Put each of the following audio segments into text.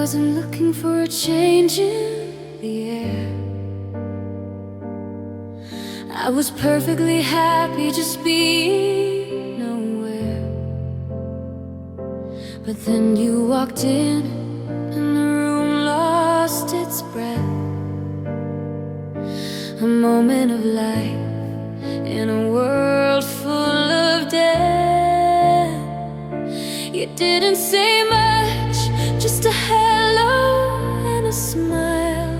wasn't looking for a change in the air. I was perfectly happy just being nowhere. But then you walked in and the room lost its breath. A moment of life in a world full of death. You didn't say much, just a hello and a smile.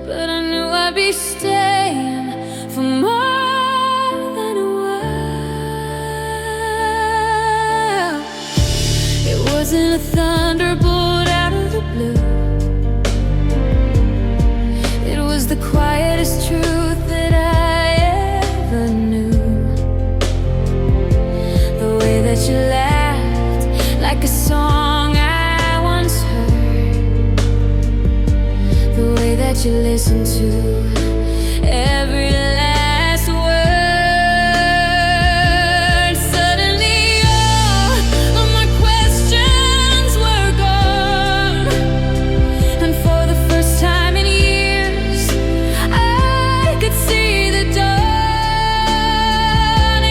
But I knew I'd be staying for more than a while. It wasn't a thunderbolt out of the blue. It was the quietest truth that I ever knew. The way that you laughed like a song I once heard. The way that you listened to every last word. Suddenly all of my questions were gone. And for the first time in years, I could see the dawn.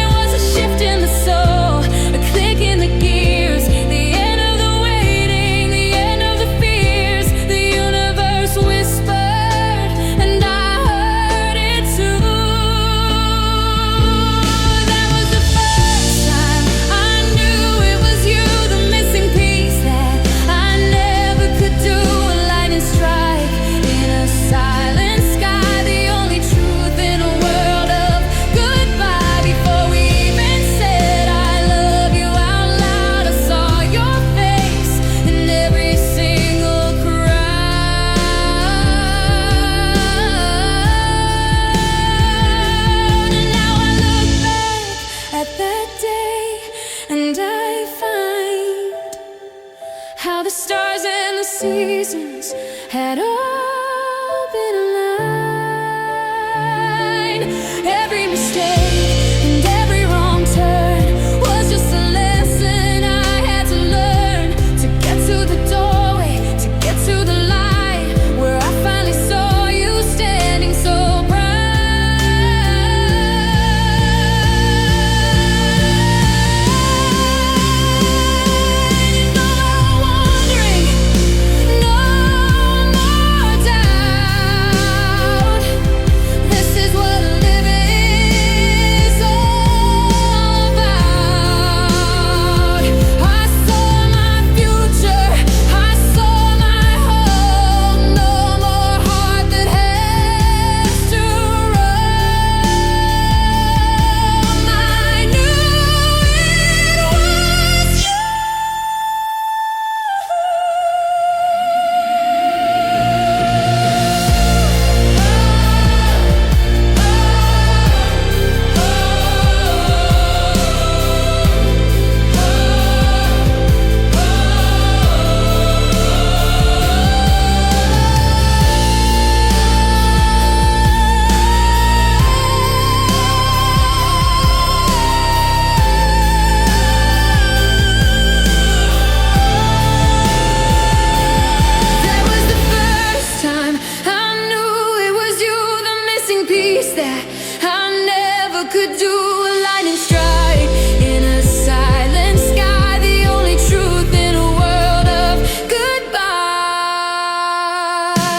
It was a shift in the soul, a click in the gears, the end of the waiting, the end of the fears. The universe whispered and I heard it too. That was the first time I knew it was you, the missing piece that I never could do. A lightning strike in a silent sky, the only truth in a world of goodbye. Before we even said I love you out loud, I saw your face in every single crowd. And now I look back at that day and I find how the stars and the seasons had all been aligned. Every mistake and every wrong turn was just a lesson I had to learn. To get to the doorway, to get to the light, where I finally saw you standing so bright. No more wondering, no more doubt. This is what living is all about. I saw my future, I saw my home. No more heart that has to roam. I knew it was you. That was the first time I knew it was you, the missing piece that I never could do. A lightning strike in a silent sky, the only truth in a world of goodbye.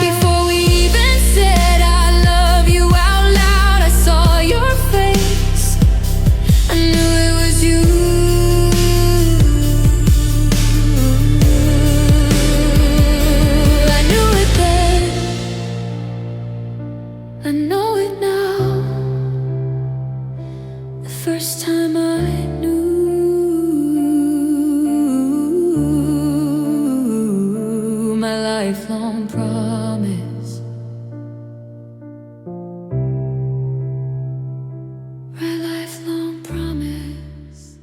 Before we even said I love you out loud, I saw your face, I knew it was you. I knew it then, I know it now. The first time I knew my lifelong promise, my lifelong promise.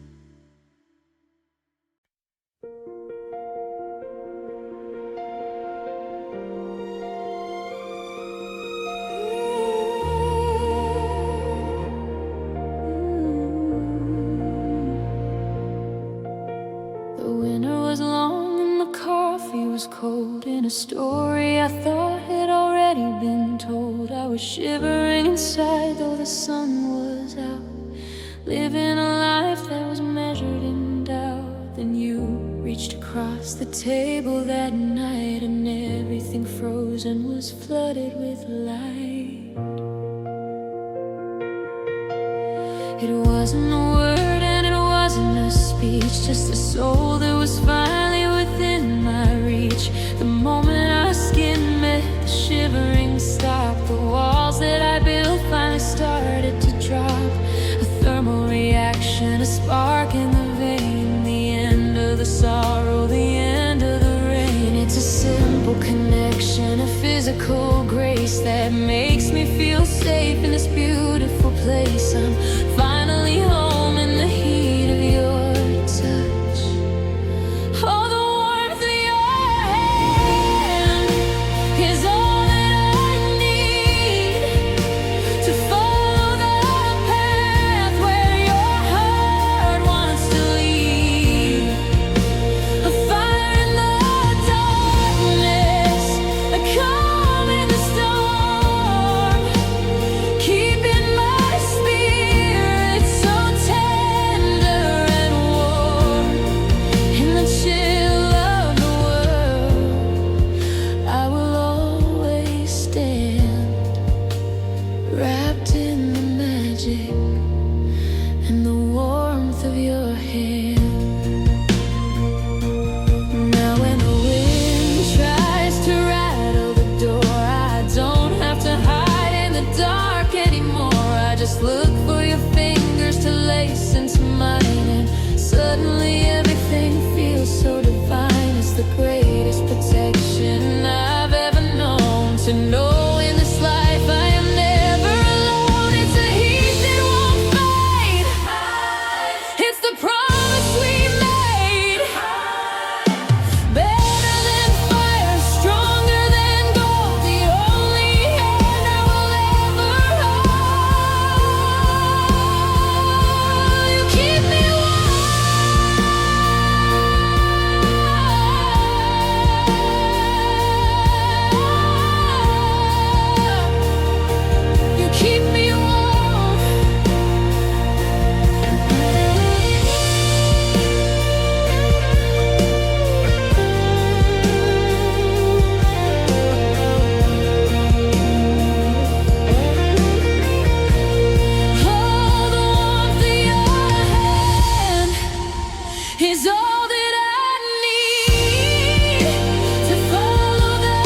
The winter was long and the coffee was was cold in a story I thought had already been told. I was shivering inside though the sun was out, living a life that was measured in doubt. Then you reached across the table that night, and everything froze and was flooded with light. It wasn't a word and it wasn't a speech, just a soul that was finally within my reach. The moment our skin met, the shivering stopped. The walls that I built finally started to drop. A thermal reaction, a spark in the vein, the end of the sorrow, the end of the rain. It's a simple connection, a physical grace that makes me feel safe in this beautiful place. I'm finally home in the heat of your touch. Oh, the warmth of your hand is all that I need to follow the path where your heart wants to lead. A fire in the darkness, a calm in the storm, keeping my spirit so tender and warm. In the chill of the world, I will always stand, wrapped in the magic and the warmth of your hand. Now when the wind tries to rattle the door, I don't have to hide in the dark anymore. I just look for your fingers to lace into mine, and suddenly everything feels so divine. It's the greatest protection I've ever known, to know in this life I am never alone. It's a heat that won't fade, it's the promise we made. Better than fire, stronger than gold, the only hand I will ever hold. You keep me warm. You keep me warm. Oh, the warmth of your hand is all that I need to follow the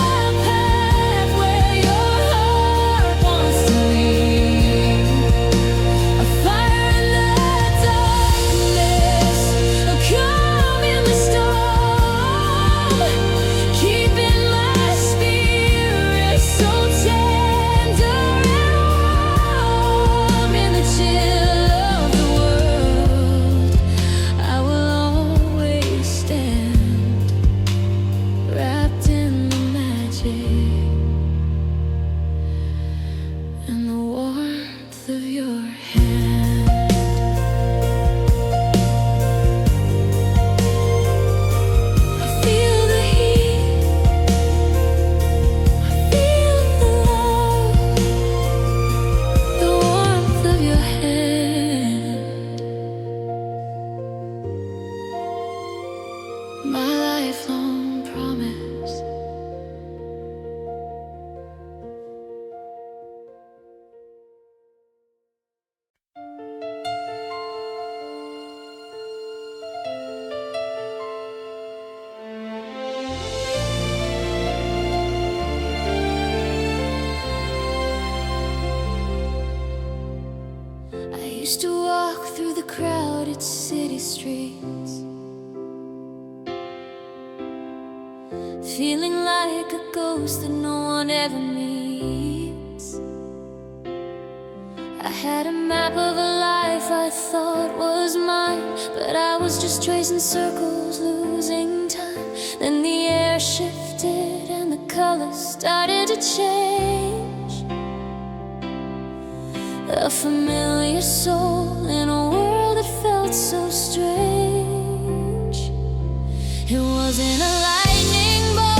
path where your heart wants to lead. A fire in the darkness, a calm in the storm, keeping my spirit so tender and warm. In the chill of the world, I will always stand, wrapped in the magic and the warmth of your hand. I feel the heat, I feel the love, the warmth of your hand. My lifelong promise. I used to walk through the crowded city streets, feeling like a ghost that no one ever meets. I had a map of a life I thought was mine, but I was just tracing circles, losing time. Then the air shifted and the colors started to change. A familiar soul in a world that felt so strange. It wasn't a lightning bolt,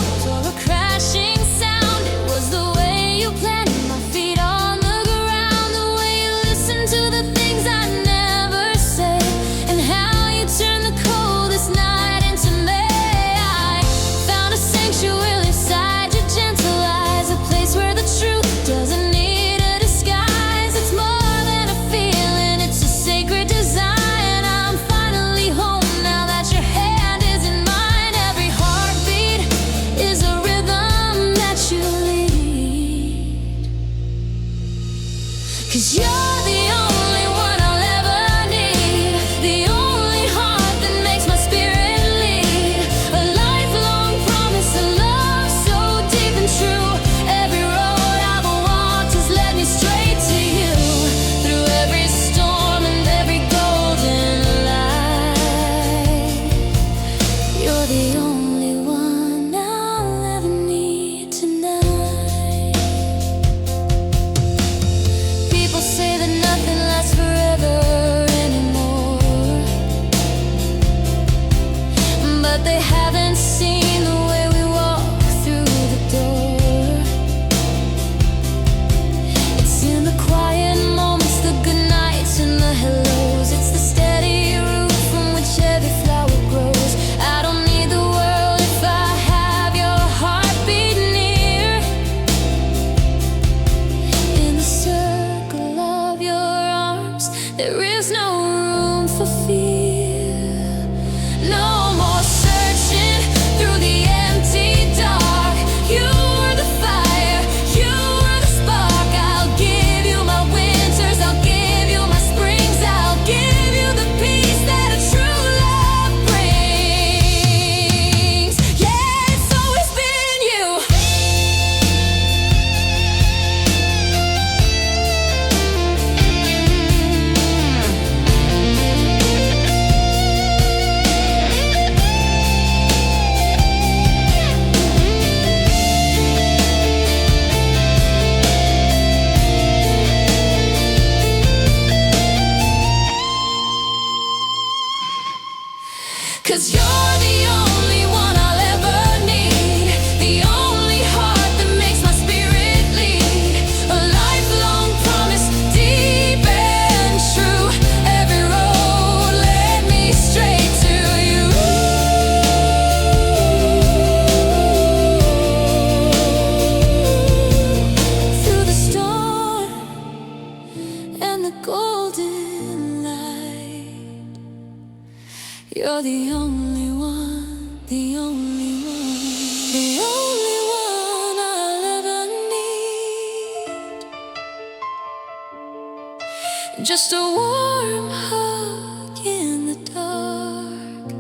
just a warm hug in the dark,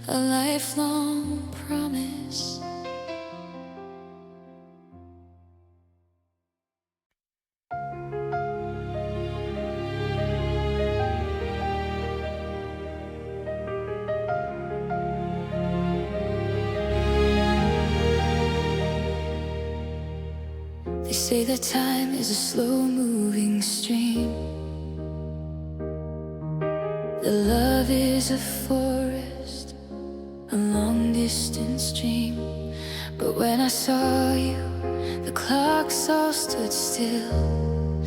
a lifelong promise. They say that time is a slow-moving stream, that love is a forest, a long-distance dream. But when I saw you, the clocks all stood still,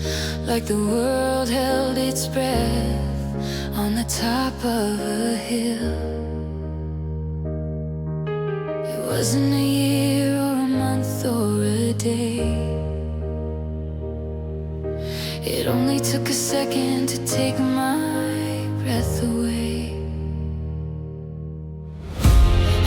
like the world held its breath on the top of a hill. It wasn't a year or a month or a day, it only took a second to take my breath away.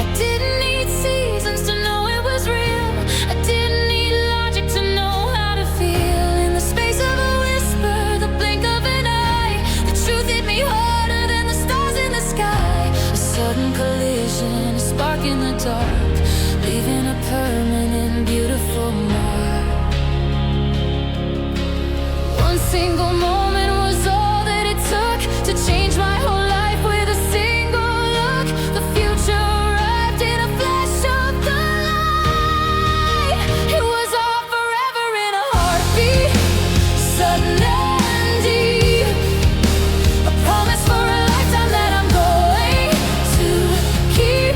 I didn't need seasons to know it was real. I didn't need logic to know how to feel. In the space of a whisper, the blink of an eye, the truth hit me harder than the stars in the sky. A sudden collision, a spark in the dark, leaving a permanent, beautiful mark. One single moment was all that it took to change my whole life with a single look. The future arrived in a flash of the light. It was all forever in a heartbeat, sudden and deep. A promise for a lifetime that I'm going to keep.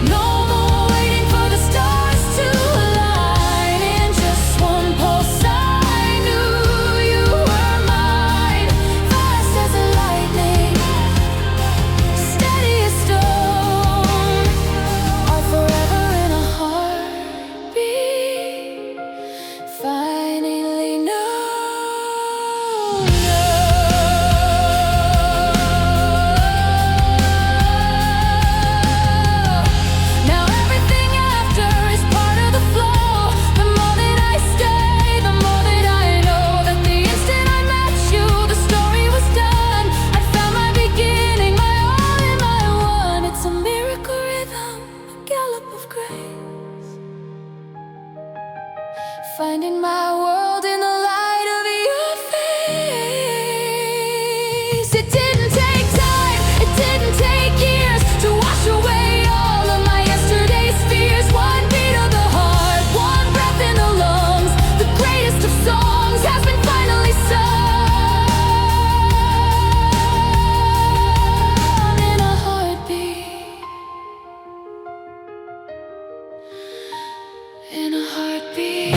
No more waiting for the stars to align. In just one pulse I knew you were mine. Fast as a lightning, steady as stone, all forever in a heartbeat. Finally know. Now everything after is part of the flow. The more that I stay, the more that I know that the instant I met you, the story was done. I found my beginning, my all and my one. It's a miracle rhythm, a gallop of grace, finding my world in the light of your face. It didn't take time, it didn't take years to wash away all of my yesterday's fears. One beat of the heart, one breath in the lungs, the greatest of songs has been finally sung. In a heartbeat, in a heartbeat.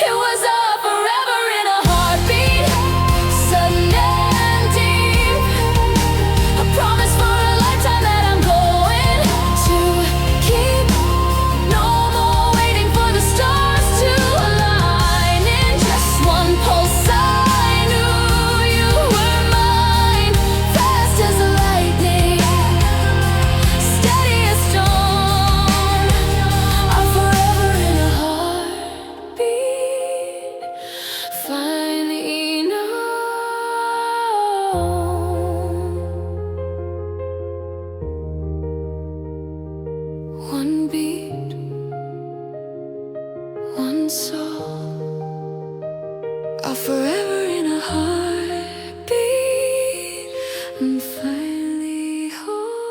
It was all forever in a heartbeat, sudden and deep. A promise for a lifetime that I'm going to keep. No more waiting for the stars to align. In just one pulse I knew you were mine. Fast as a lightning, steady as stone, are forever in a heartbeat. Finally know. One beat, one soul, are forever in a heartbeat. I'm finally whole.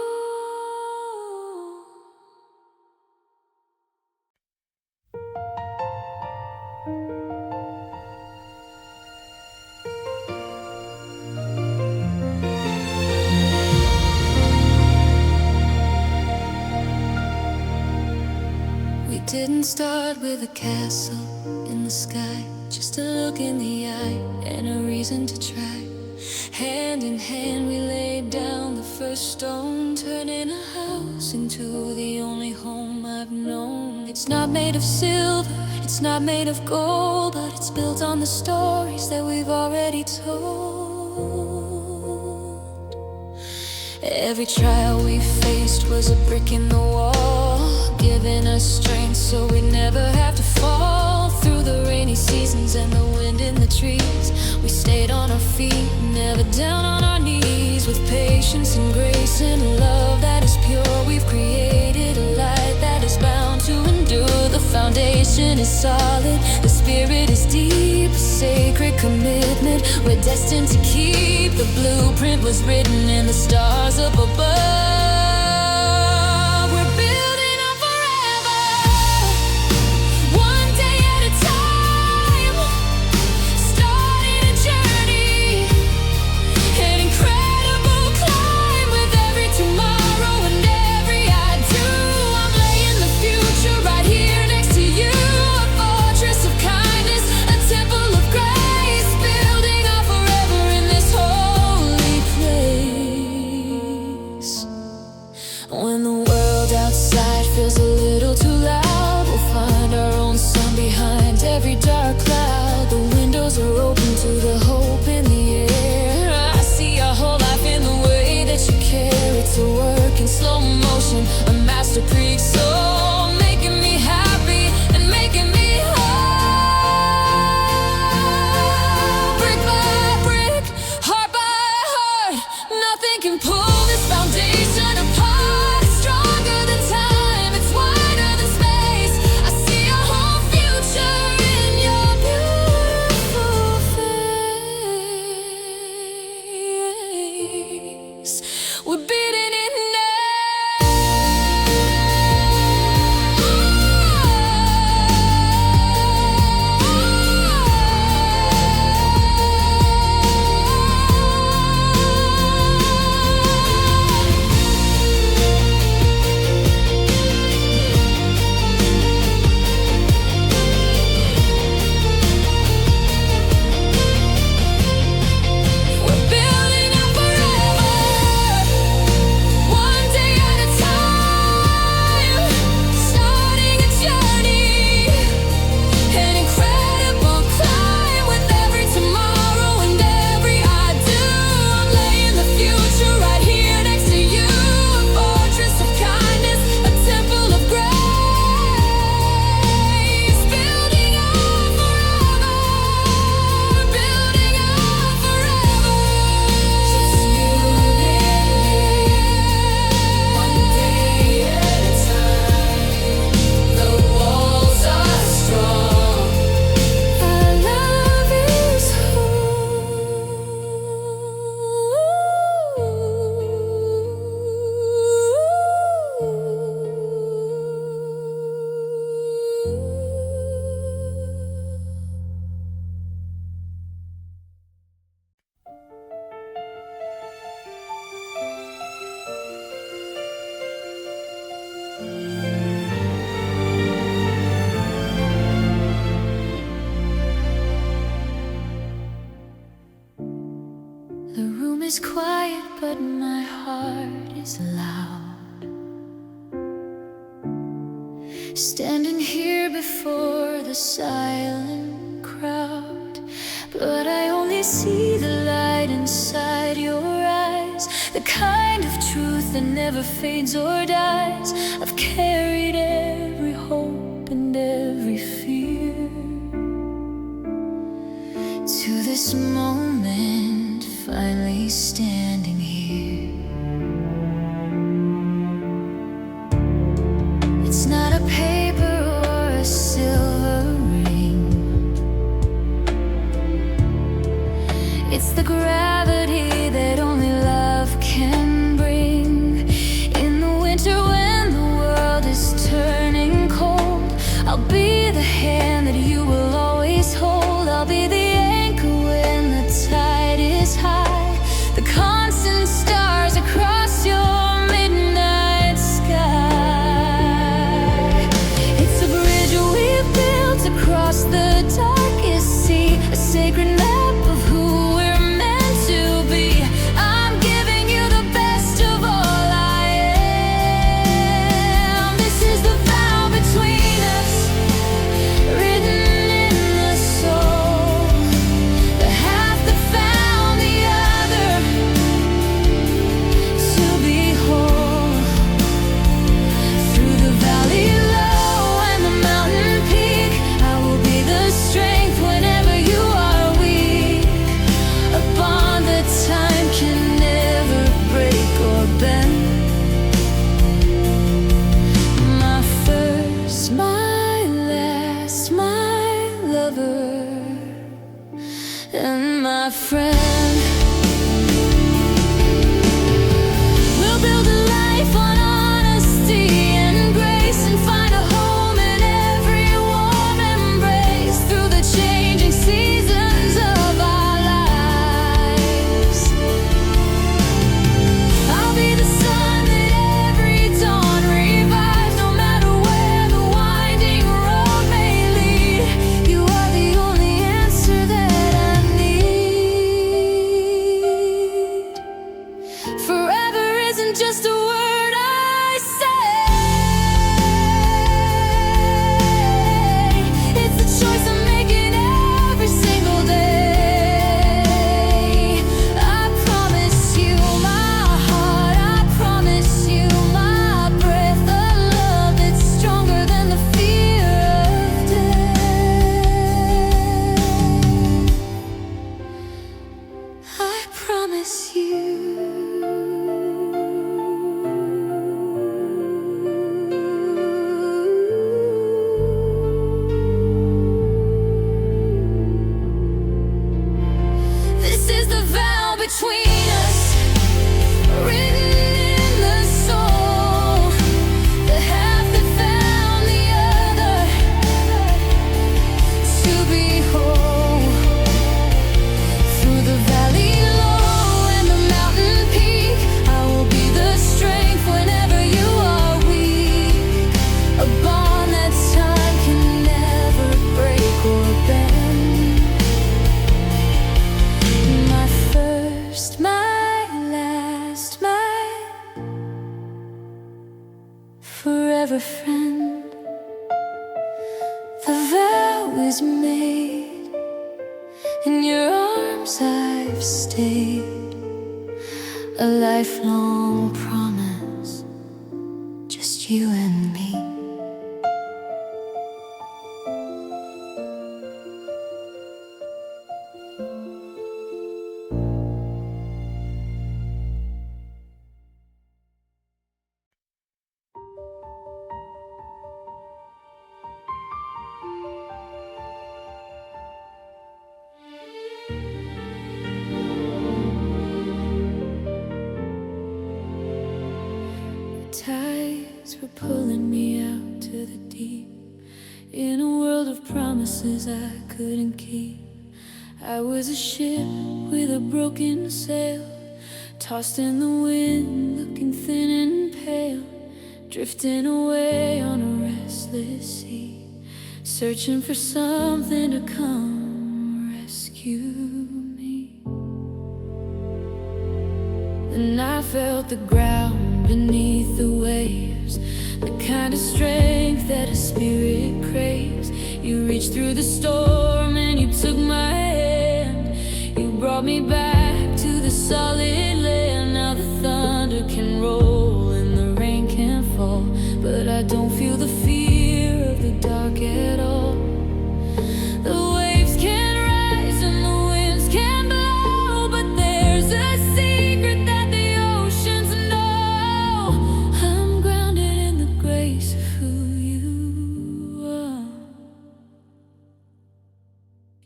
We didn't start with a castle in the sky, just a look in the eye and a reason to try. Hand in hand we laid down the first stone, turning a house into the only home I've known. It It's not made of silver, it's not made of gold, but it's built on the stories that we've already told. Every trial we faced was a brick in the wall, giving us strength so we never have to fall. Through the rainy seasons and the wind in the trees, we stayed on our feet, never down on our knees. With patience and grace and a love that is pure, we've created a light that is bound to endure. The foundation is solid, the spirit is deep, a sacred commitment we're destined to keep. The blueprint was written in the stars up above. We're building up forever, one day at a time, starting a journey, an incredible climb. With every tomorrow and every I do, I'm laying the future right here next to you. A fortress of kindness, a temple of grace, building up forever in this holy place. When the world outside feels a little too loud, we'll find our own sun behind every dark cloud. The windows are open to the hope in the air. I see our whole life in the way that you carry to work in slow motion, a masterpiece. So making me happy and making me whole. Brick by brick, heart by heart, nothing can pull this foundation apart. Stronger than time, it's wider than space. I see a whole future in your beautiful face. We're beating it now. We're building up forever, one day at a time, starting a journey, an incredible climb. With every tomorrow and every I do, I'm laying the future right here next to you. A fortress of kindness, a temple of grace, building up forever, building up forever. Just you and me, one day at a time. The walls are strong, our love is The room is quiet, but my heart is loud. Standing here before the silent crowd, but I only see the light inside your eyes, the kind of truth that never fades or dies. I've carried every hope and every fear to this moment, finally standing here. It's not a paper or a silver ring, it's the gravity that only love can bring. In the winter when the world is turning cold, I'll be the hand that you will always hold. I'll be the anchor when the tide is high, the constant stars across your midnight sky. It's a bridge we've built across the darkest sea, a sacred map of who we're meant to is made. In your arms I've stayed, a lifelong promise, just you and me. Tides were pulling me out to the deep, in a world of promises I couldn't keep. I was a ship with a broken sail, tossed in the wind, looking thin and pale, drifting away on a restless sea, searching for something to come rescue me. Then I felt the ground beneath the waves, the kind of strength that a spirit craves. You reached through the storm and you took my hand. You brought me back to the solid land. Now the thunder can roll and the rain can fall, but I don't feel the fear of the dark at all. The waves can rise and the winds can blow, but there's a secret that the oceans know. I'm grounded in the grace of who you are.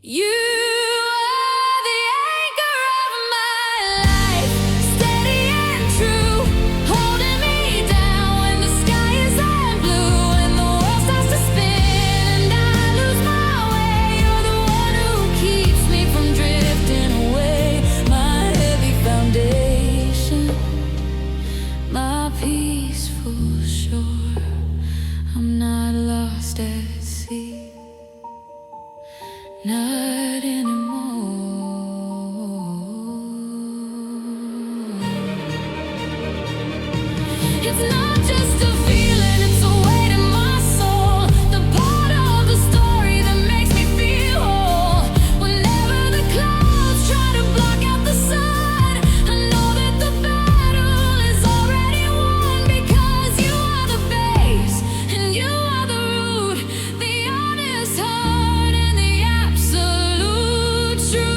You are the anchor of my life, steady and true, holding me down when the sky is blue and the world starts to spin and I lose my way. You're the one who keeps me from drifting away, my heavy foundation, my peaceful shore. I'm not lost at sea, not anymore. It's not just a feeling, it's a weight in my soul, the part of the story that makes me feel whole. Whenever the clouds try to block out the sun, I know that the battle is already won, because you are the base and you are the root, the honest heart and the absolute truth.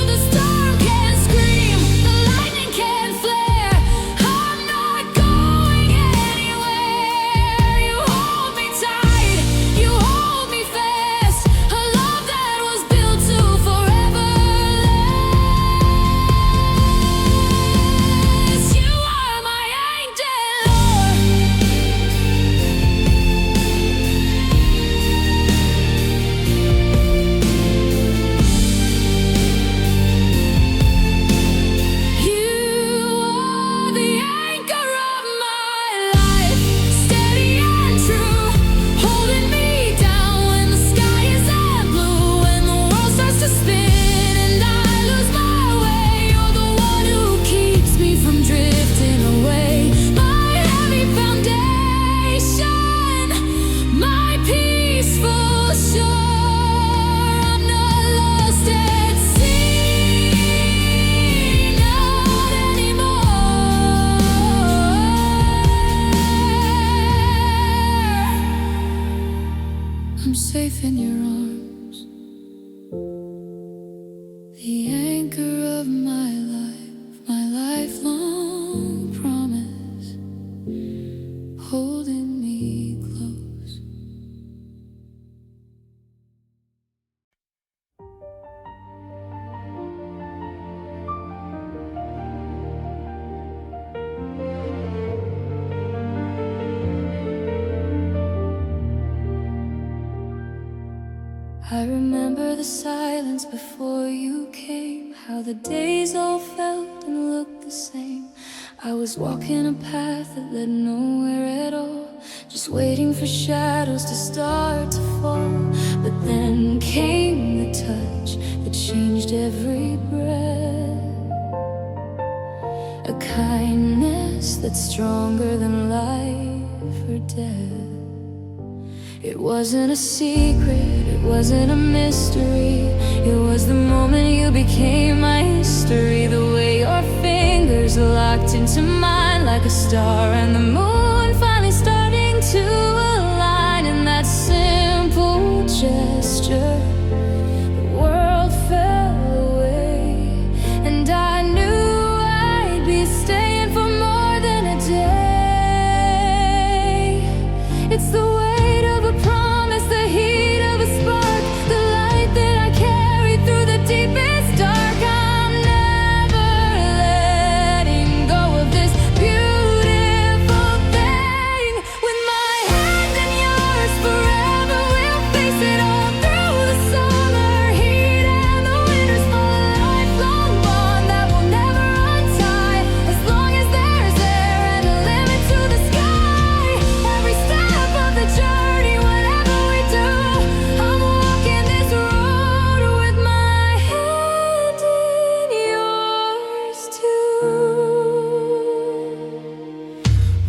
The storm can scream, the lightning can flare, I'm not going anywhere. You hold me tight, you hold me fast, a love that was built to forever last. You are my angel, Lord. You are the anchor of my life, steady and true, holding me down when the sky is blue and the world starts to spin and I lose my way. You're the one who keeps me from drifting away, my heavy foundation, my peaceful shore. I'm not lost at sea, not anymore. I'm safe in your arms, the anchor of my life, my lifelong promise, holding me close. I remember the silence before you came, how the days all felt and looked the same. I was walking a path that led nowhere at all, just waiting for shadows to start to fall. But then came the touch that changed every breath, a kindness that's stronger than life or death. It wasn't a secret, it wasn't a mystery. It was the moment you became my history. The way your fingers locked into mine like a star and the moon finally starting to align. In that simple gesture, the world fell away, and I knew I'd be staying for more than a day. It's the weight of a promise, the heat of a spark, the light that I carry through the deepest dark. I'm never letting go of this beautiful thing. With my hand in yours forever, we'll face it all through the summer heat and the winter's fall. A lifelong bond that will never untie, as long as there's air and a limit to the sky. Every step of the journey, whatever we do, I'm walking this road with my hand in yours too.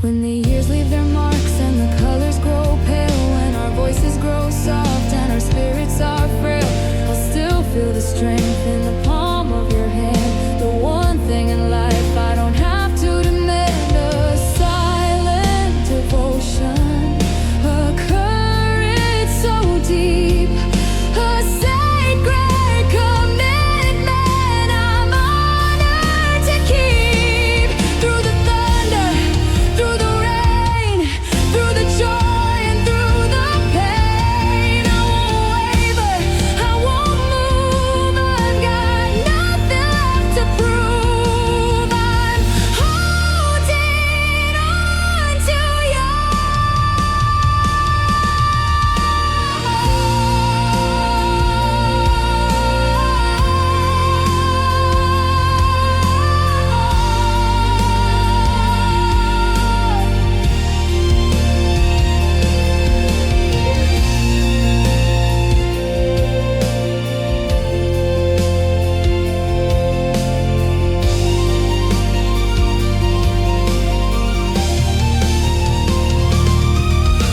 When the years leave their marks and the colors grow pale, when our voices grow soft and our spirits are frail, I'll still feel the strength in the palm of your hand. The one thing in life I don't have to demand, a silent devotion, a courage so deep, a sacred commitment I'm honored to keep. Through the thunder, through the rain, through the joy and through the pain, I won't waver, I won't move. I've got nothing left to prove. I'm holding on to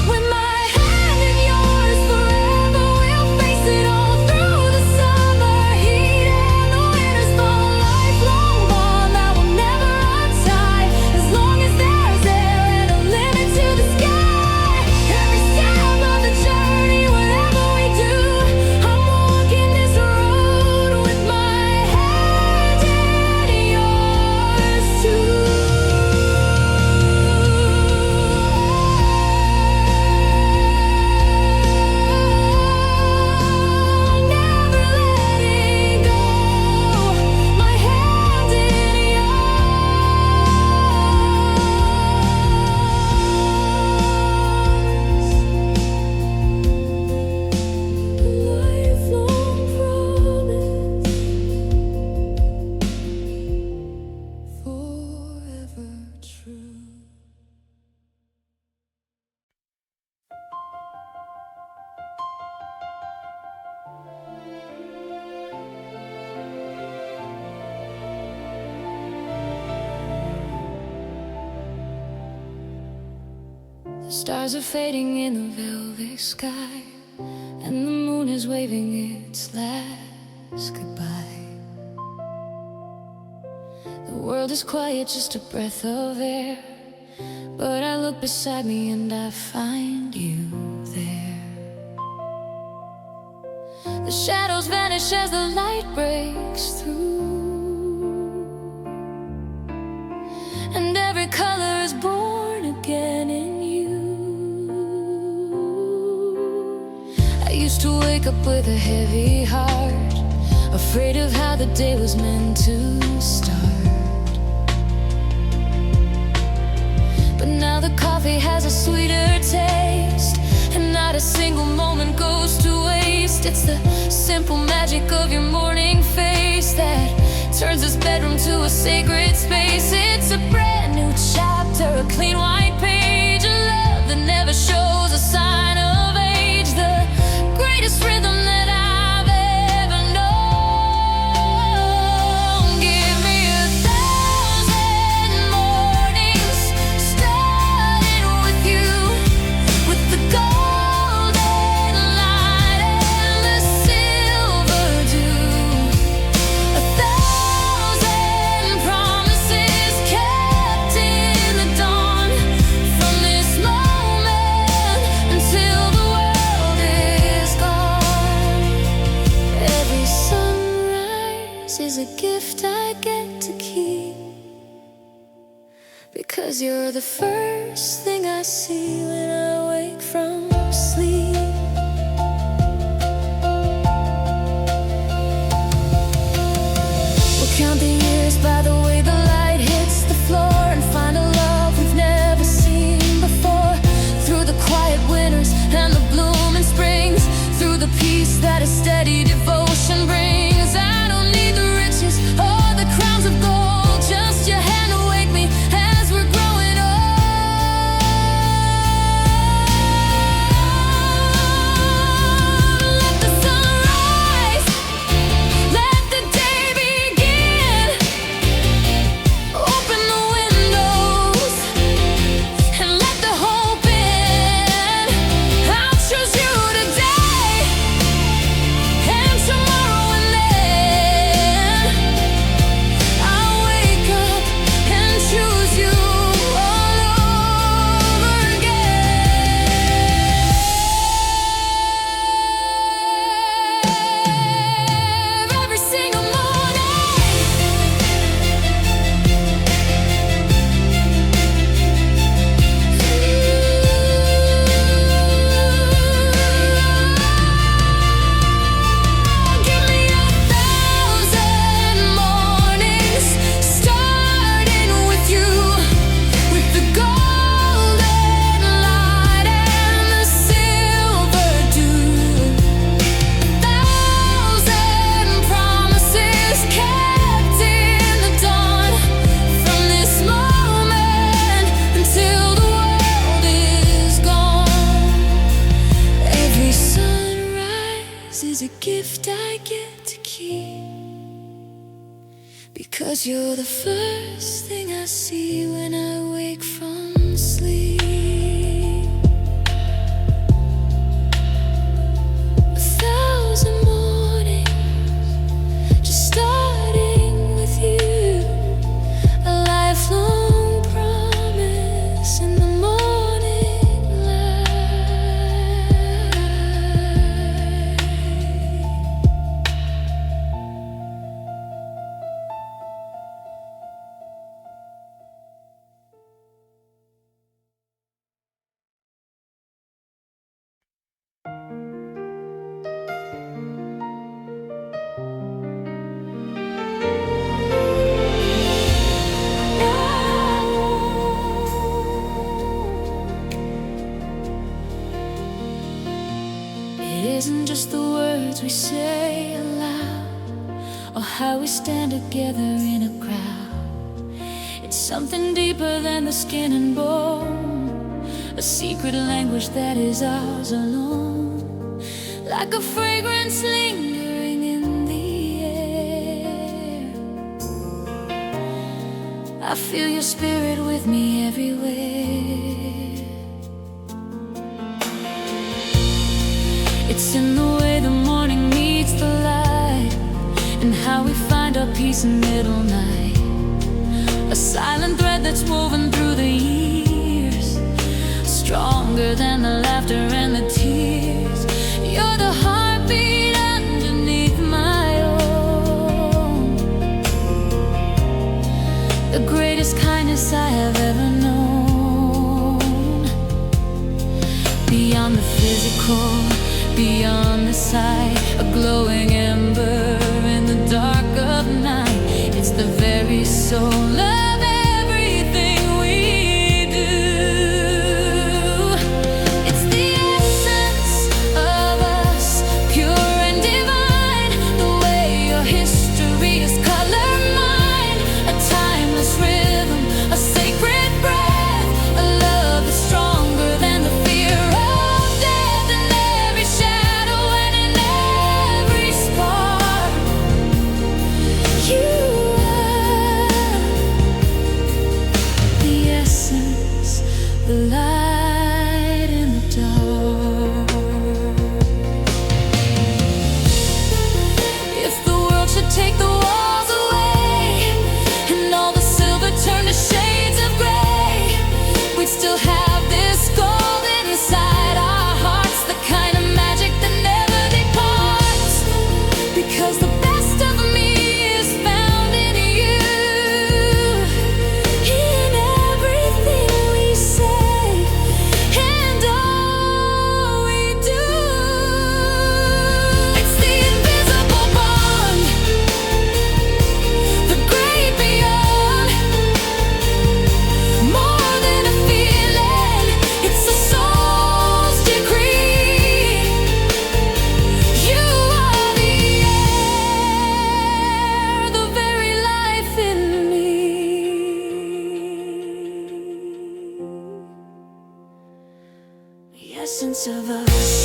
with my hand in yours forever, we'll face it all through the summer heat and the winter's fall. A lifelong bond that will never untie, as long as there's air and a limit to the sky. Every step of the journey, whatever we do, I'm walking this road with my hand in yours too. Never letting go, my hand in yours. Lifelong promise, forever true. The stars are fading in the velvet sky, and the moon is waving its last goodbye. The world is quiet, just a breath of air, but I look beside me and I find you there. The shadows vanish as the light breaks through, and every color is born again in you. I used to wake up with a heavy heart, afraid of how the day was meant to start. But now the coffee has a sweeter taste, and not a single moment goes to waste. It's the simple magic of your morning face that turns this bedroom to a sacred space. It's a brand new chapter, a clean white page, a love that never shows a sign of age. The greatest rhythm that I've ever known. Give me 1,000 mornings starting with you, with the golden first thing I see when I wake from sleep. We'll count the years by the way the light hits the floor and find a love we've never seen before. Through the quiet winters and the blooming springs, through the peace that a steady devotion brings. I don't need the riches or the crowns of gold, just your hand to wake me as we're growing old. Let the sun rise, let the day begin. Open the windows and let the hope in. I'll choose you today and tomorrow, and then I'll wake up and choose you all over again. Every single morning, give me 1,000 mornings, starting with you, with the golden light and the silver dew. 1,000 promises kept in the dawn, from this moment until the world is gone. Every sunrise is a gift I get to keep, because you're the first thing I see when I wake from sleep. 1,000 mornings, just starting with you, a lifelong promise in the morning light. It isn't just the words we say aloud, or how we stand together in a crowd. It's something deeper than the skin and bone, a secret language that is ours alone, like a fragrance lingering in the air. I feel your spirit with me everywhere. It's in the way the morning meets the light, and how we find our peace in middle night. A silent thread that's woven through the years, stronger than the laughter and the tears. You're the heartbeat underneath my own, the greatest kindness I have ever known. Beyond the physical, beyond the sight, a glowing ember in the dark of night. It's the very soul of everything we do. It's the essence of us, pure and divine. The way your history is color mine, a timeless rhythm, a sacred breath, a love that's stronger than the fear of death. In every shadow and in every spark, you are. essence of us.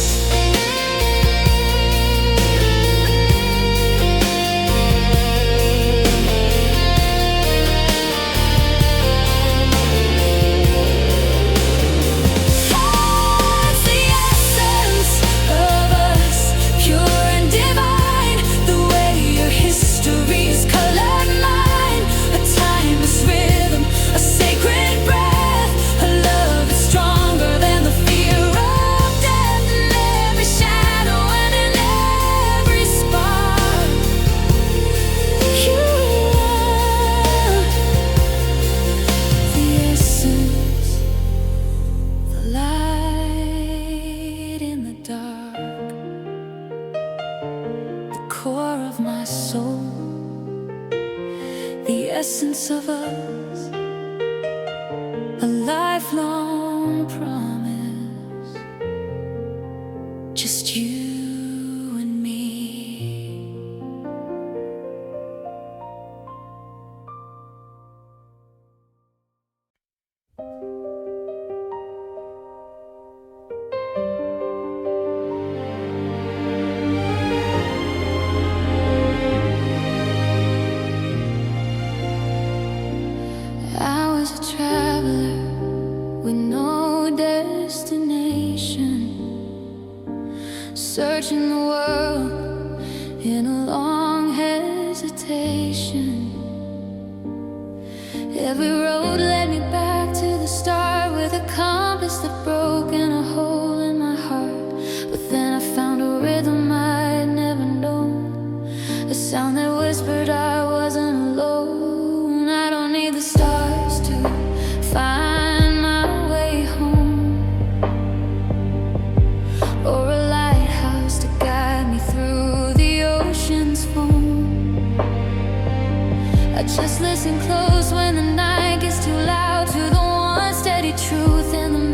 Essence of us, a lifelong promise, just you and me. Searching the world in a long hesitation. Every road led me back to the start, with a compass that broke and a hole in my heart. But then I found a rhythm I'd never known, a sound that whispered I wasn't alone. I don't need the stars to find my way home, or a lighthouse to guide me through the ocean's foam. I just listen close when the night gets too loud, to the one steady truth in the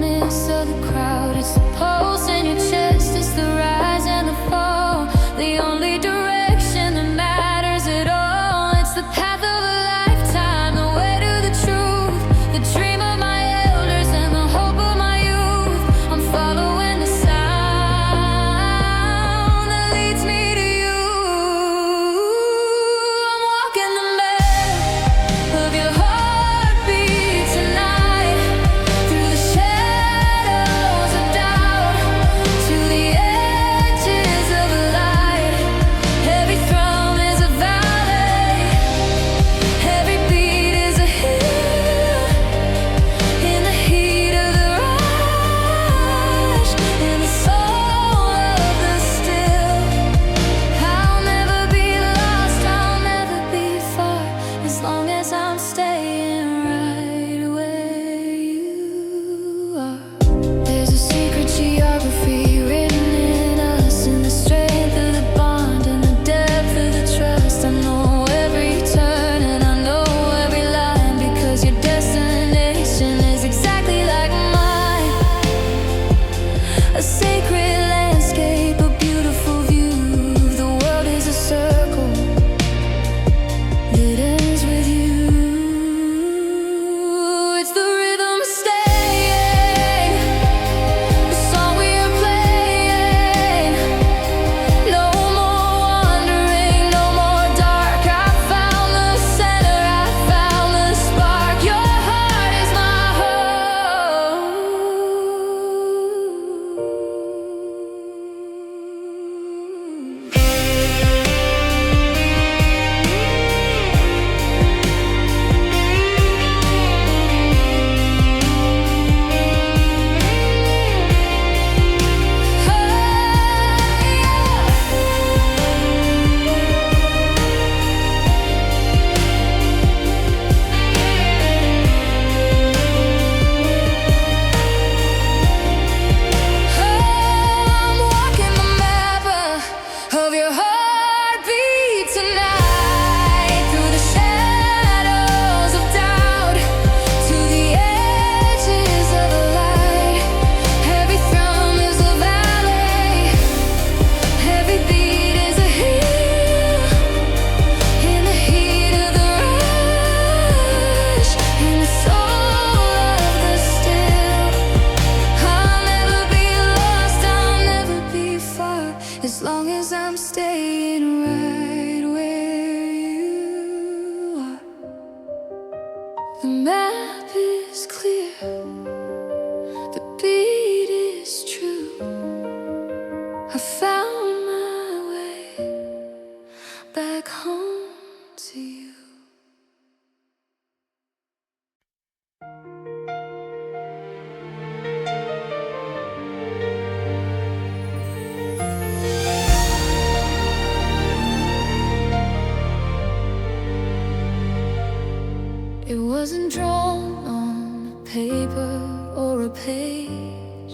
been drawn on a paper or a page,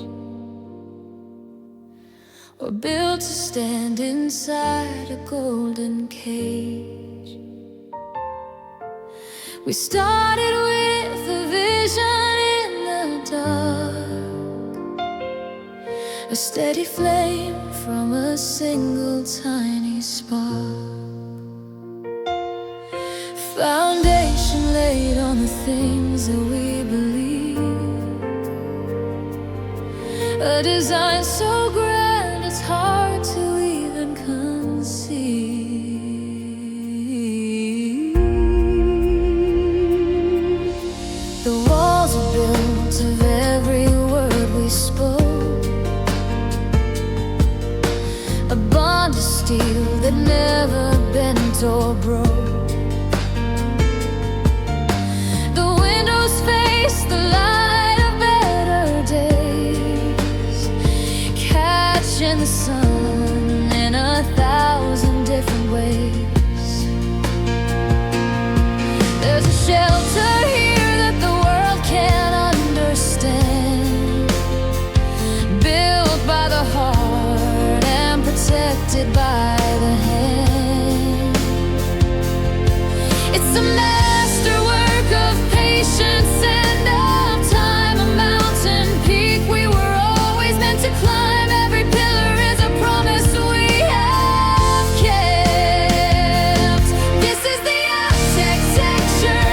or built to stand inside a golden cage. We started with a vision in the dark, a steady flame from a single tiny spark. Foundation laid on the things that we believe, a design so grand it's hard to even conceive. The walls are built of every word we spoke, a bond of steel that never bent or broke. The light of better days, catching the sun in 1,000 different ways. There's a shelter here that the world can't understand, built by the heart and protected by the hand. It's a masterwork of patience and of time, a mountain peak we were always meant to climb. Every pillar is a promise we have kept. This is the architecture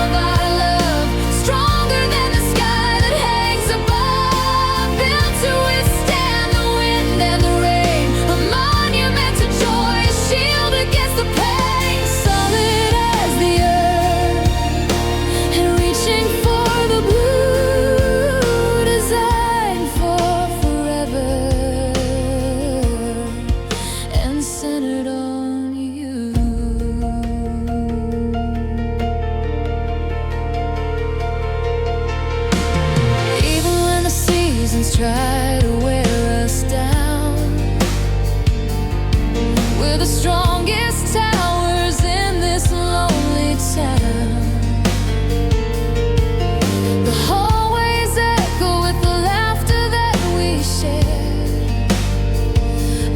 of our love, stronger than the sky that hangs above, built to withstand the wind and the rain, a monument to joy, a shield against the pain, solid as the earth and reaching for the blue, designed for forever and centered on you. Even when the seasons try to wear us down, we're the strongest towers in this lonely town. The hallways echo with the laughter that we share.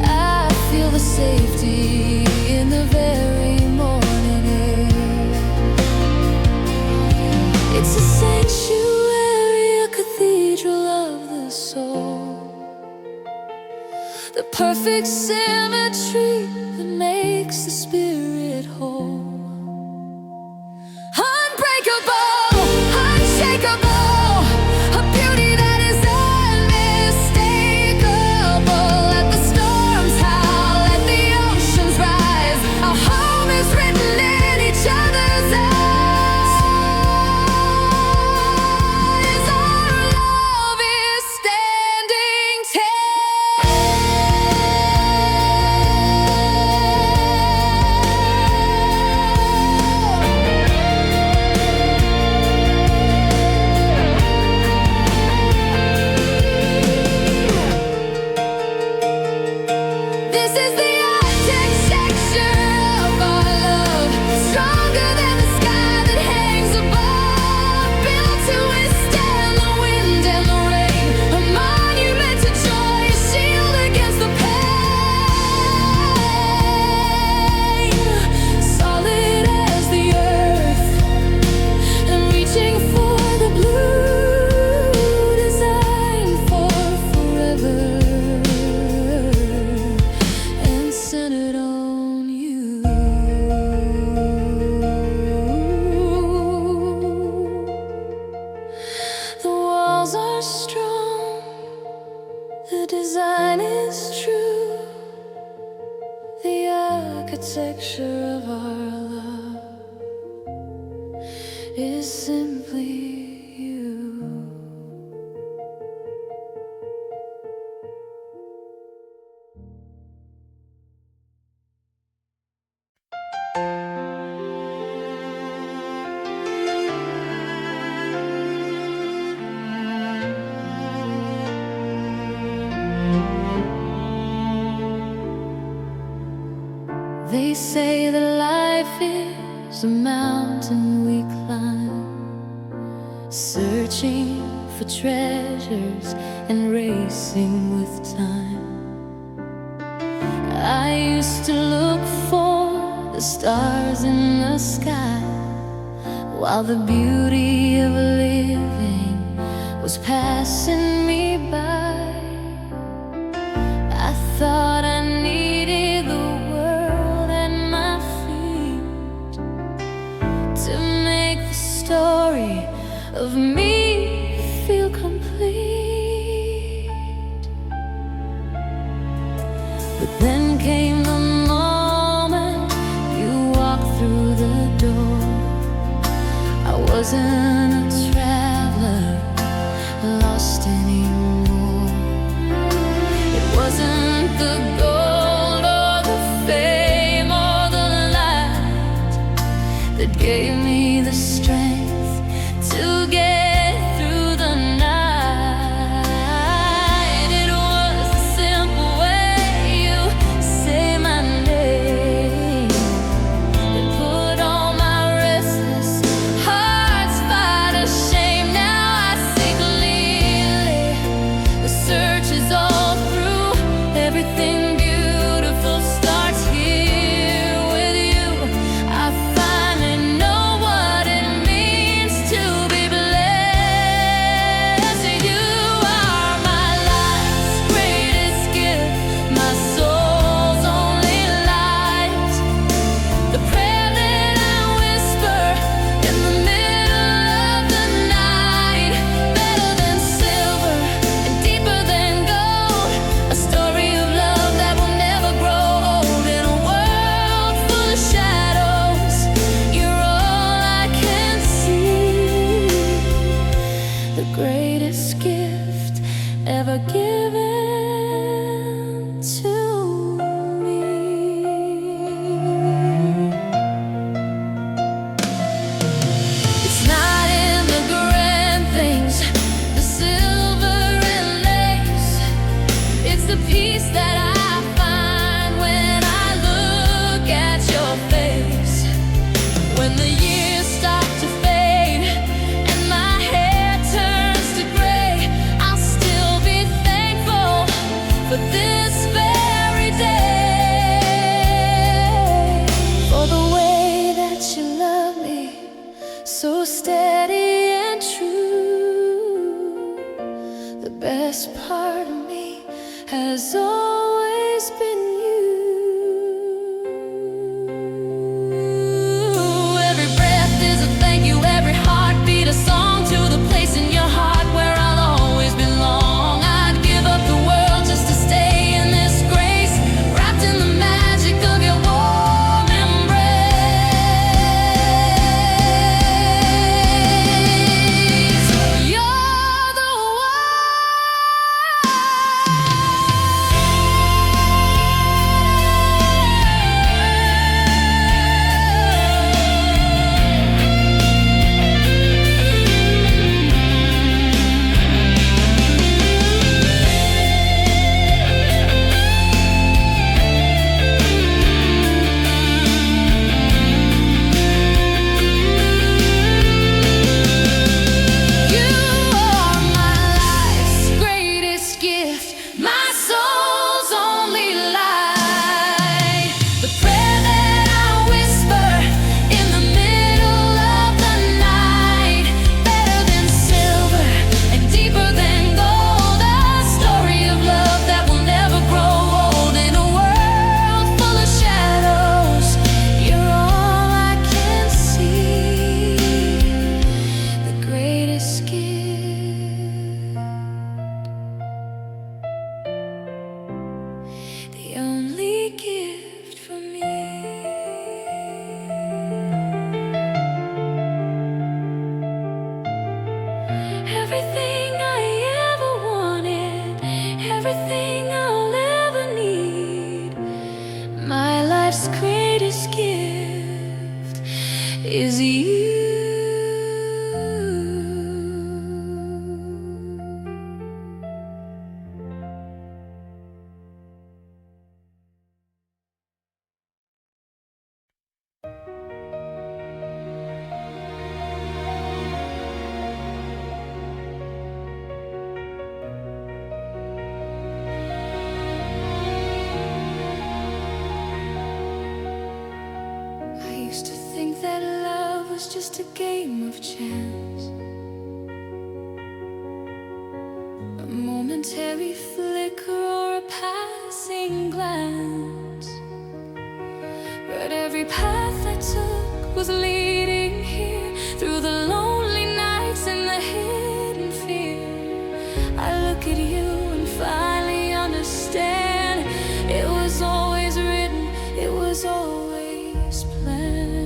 I feel the safety in the very morning air. It's a sanctuary, a cathedral of the soul, the perfect symmetry that makes the spirit whole. Unbreakable, unshakable, a beauty that is unmistakable. Let the storms howl, let the oceans rise, our home is written in each other's eyes. Our love is standing This is the architecture of our love, stronger than the sky that hangs above, built to withstand the wind and the rain, a monument to joy, a shield against the pain, solid as the earth and reaching for the blue, designed for forever and centered on you. The walls are strong, the design is true, the architecture of our love is simply you. They say that life is a mountain we climb, treasures and racing with time. I used to look for the stars in the sky, while the beauty of living was passing me by. I thought I needed the world at my feet to make the story of me feel complete. But then came the moment you walked through the door. I wasn't a traveler lost anymore. It wasn't the gold or the fame or the light that gave me the strength to get through the night. It was the simple way you say my name that put all my restless hearts fight a shame. Now I see clearly the search is all through. Everything beautiful starts here with you. I finally know what it means to be blessed. You are my life's greatest gift, my soul's only light, the prayer that I whisper in the middle of the night. Better than silver and deeper than gold, a story of love that will never grow old. In a world full of shadows, you're all I can see, the greatest gift ever given to me. It's not in the grand things, the silver and lace. It's the peace that I find when I look at your face. When the years start to fade and my hair turns to gray, I'll still be thankful for this very day, for the way that you love me, so steady and true. The best part of me has always been you. Every breath is a thank you, every heartbeat a song to the place in your heart where I'll always belong. I'd give up the world just to stay in this grace, wrapped in the magic of your warm embrace. You're the one. a game of chance, a momentary flicker or a passing glance. But every path I took was leading here, through the lonely nights and the hidden fear. I look at you and finally understand. It was always written, it was always planned.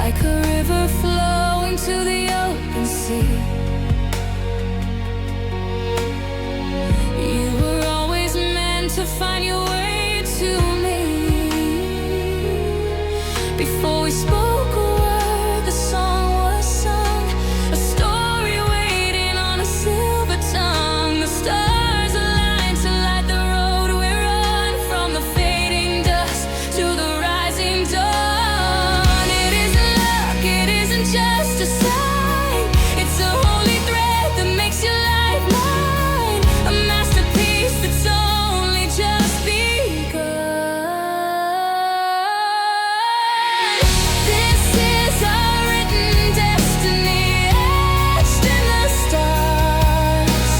Like a river flowing to the open sea, you were always meant to find your way to me. Before we spoke a word, the song was sung, a story waiting on a silver tongue. The stars aligned to light the road we run, from the fading dust to the rising dawn. It isn't luck, it isn't just a sign, it's a holy thread that makes your life mine, a masterpiece that's only just begun. This is our written destiny, etched in the stars,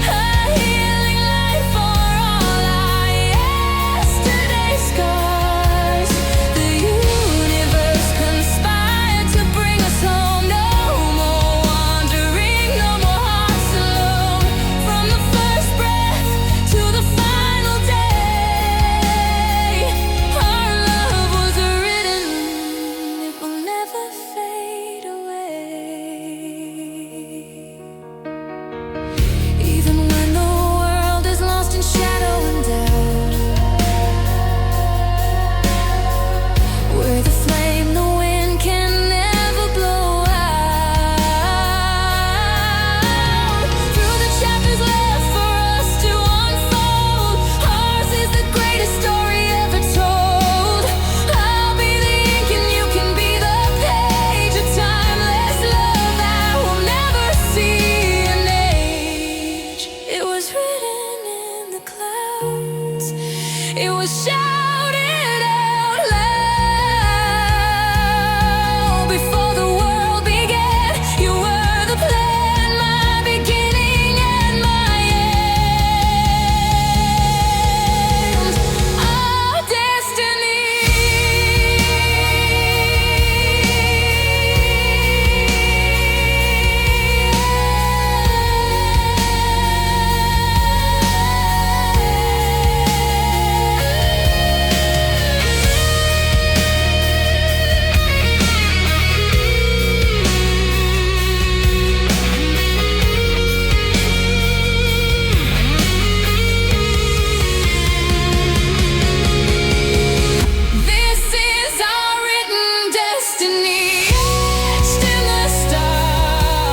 a healing life for all our yesterday scars. The universe conspired to bring us home. No more wandering, no more hearts alone. From the first breath to the final day, our love was written, it will never fade away. Even when the world is lost in shadow and doubt, we're the flame the wind can never blow out. Through the chapters left for us to unfold, ours is the greatest story ever told. I'll be the ink and you can be the page, a timeless love that will never see an age. It was written in the clouds, it was shouted out loud. Before the world began, you were the plan, my beginning and my end. Our destiny. This is our written destiny, etched in the stars,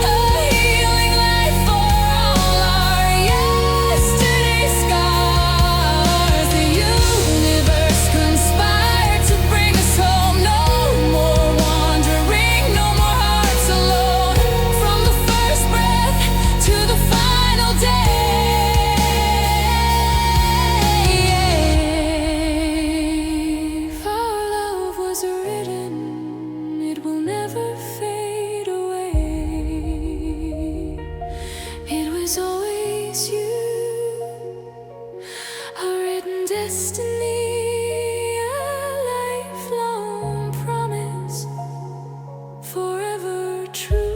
a healing life for all our yesterday scars. The universe conspired to bring us home. No more wandering, no more hearts alone. From the first breath to the final day, our love was written, it will never fade away. It was always you, a written destiny, a lifelong promise, forever true.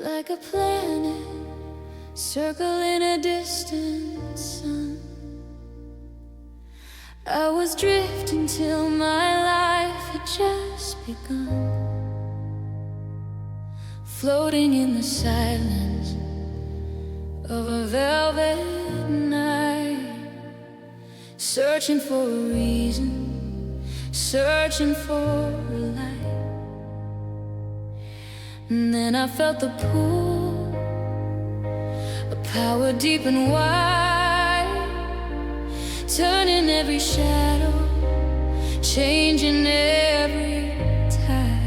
Like a planet circling a distant sun, I was drifting till my life had just begun, floating in the silence, of a velvet night, searching for a reason, searching for a light. And then I felt the pull, a power deep and wide, turning every shadow, changing every tide.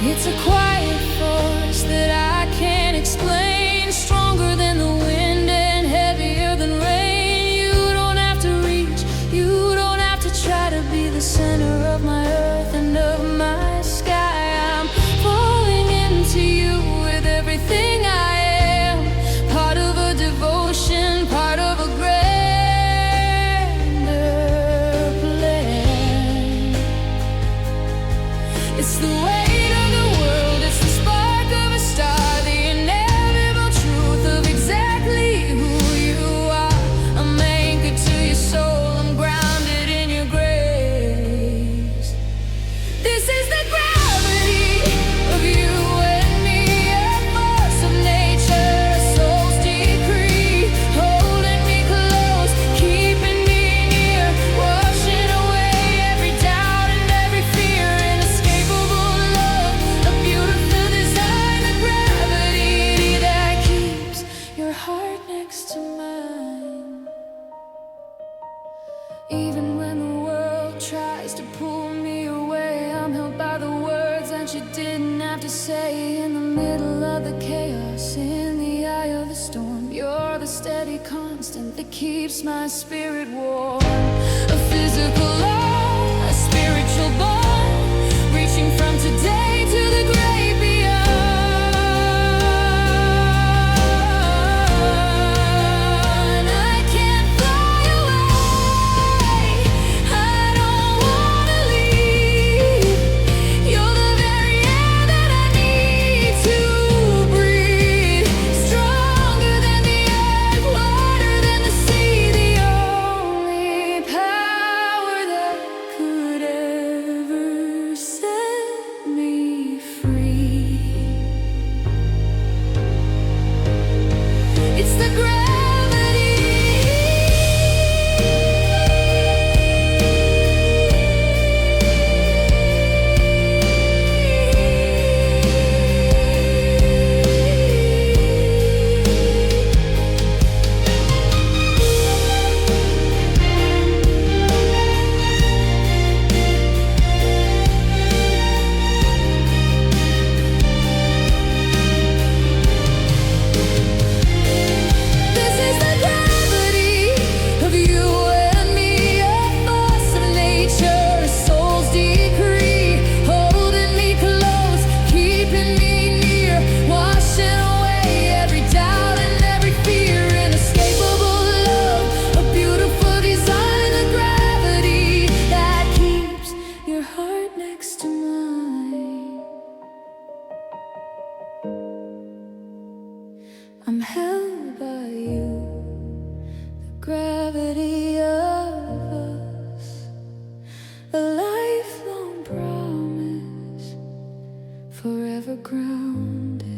It's a quiet force that I can't explain, stronger than the wind and heavier than rain. You don't have to reach, you don't have to try to be the center of my earth and of my sky. I'm falling into you with everything I am, part of a devotion, part of a grander plan. It's the way keeps my spirit warm. A physical law, a spiritual bond, reaching from today to the great beyond. I can't fly away, I don't wanna leave. You're the very air that I need to breathe. Stronger than the earth, lighter than the sea, the only power that could ever set me free. It's the gravity. This is the gravity of you and me, a force of nature, a soul's decree, holding me close, keeping me near, washing away every doubt and every fear, inescapable love, a beautiful design, the gravity that keeps your heart next to mine. I'm held by you, the gravity of us, a lifelong promise, forever grounded.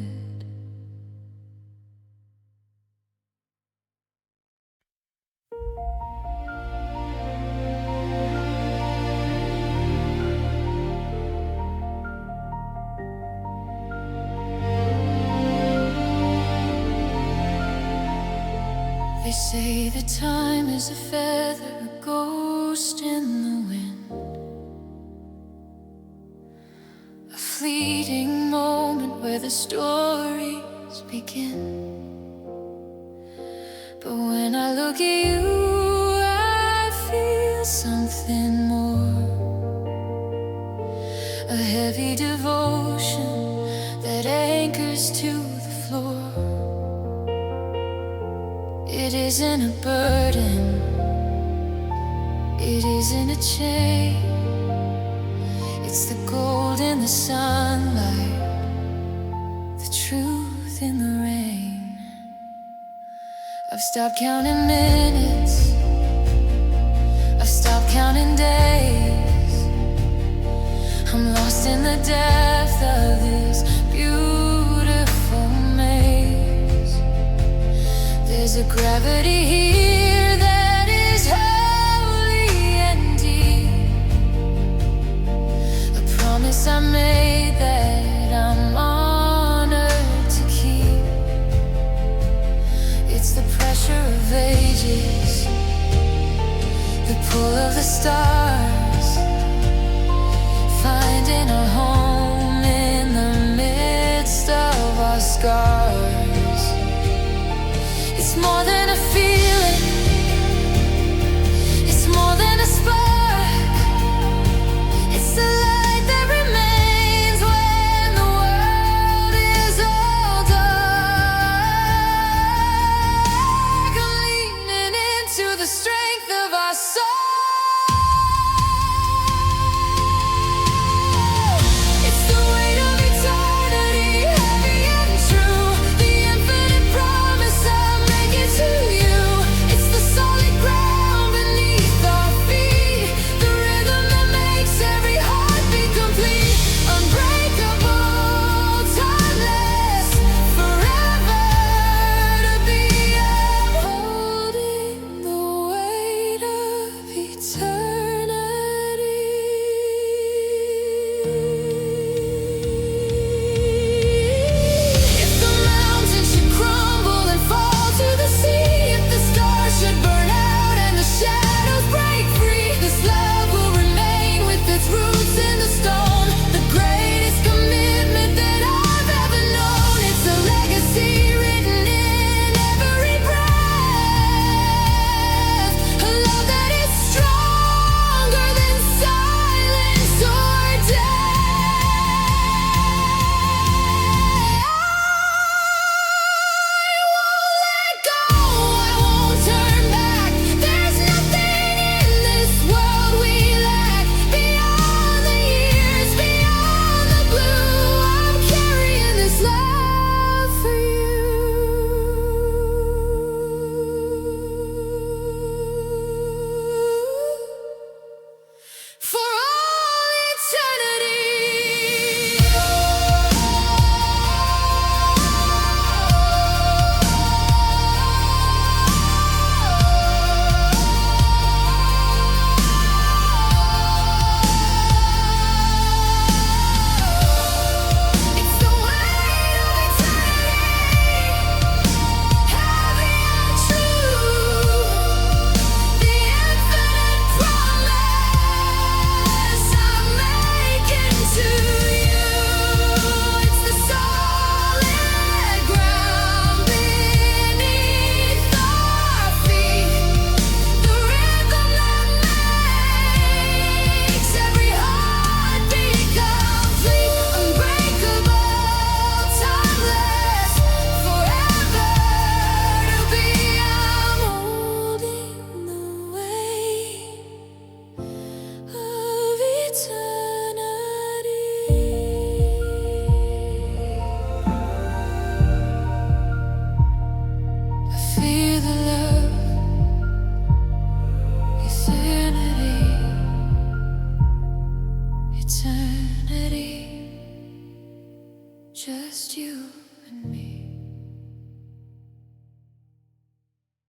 They say that time is a feather, a ghost in the wind, a fleeting moment where the stories begin. But when I look at you, I feel something more, a heavy devotion that anchors to the floor. It isn't a burden, it isn't a chain. It's the gold in the sunlight, the truth in the rain. I've stopped counting minutes, I've stopped counting days. I'm lost in the depth of this beautiful maze. There's a gravity here that is holy and deep. A promise I made that I'm honored to keep. It's the pressure of ages, the pull of the stars, finding a home in the midst of our scars. It's more than a feeling, it's more than a spark. It's the light that remains when the world is all dark. I'm leaning into the strength of our soul. It's the weight of eternity, heavy and true. The infinite promise I'll make it to you. It's the solid ground beneath our feet, the rhythm that makes every heartbeat complete. Unbreakable, timeless, forever to be. I'm holding the weight of eternity. If the mountains should crumble and fall to the sea, if the stars should burn out and the shadows break free, this love will remain with its roots in the stone. The greatest commitment that I've ever known. It's a legacy written in every breath. A love that is stronger than silence or death. I won't let go, I won't turn back. There's nothing in this world we lack. Beyond the years, beyond the blue, I'm carrying this love for you. For all eternity. It's the weight of eternity, heavy and true. The infinite promise I'm making to you. It's the solid ground beneath our feet, the rhythm that makes every heartbeat complete. Unbreakable, timeless, forever to be. I'm holding the weight of eternity. I feel the love, eternity, eternity, just you.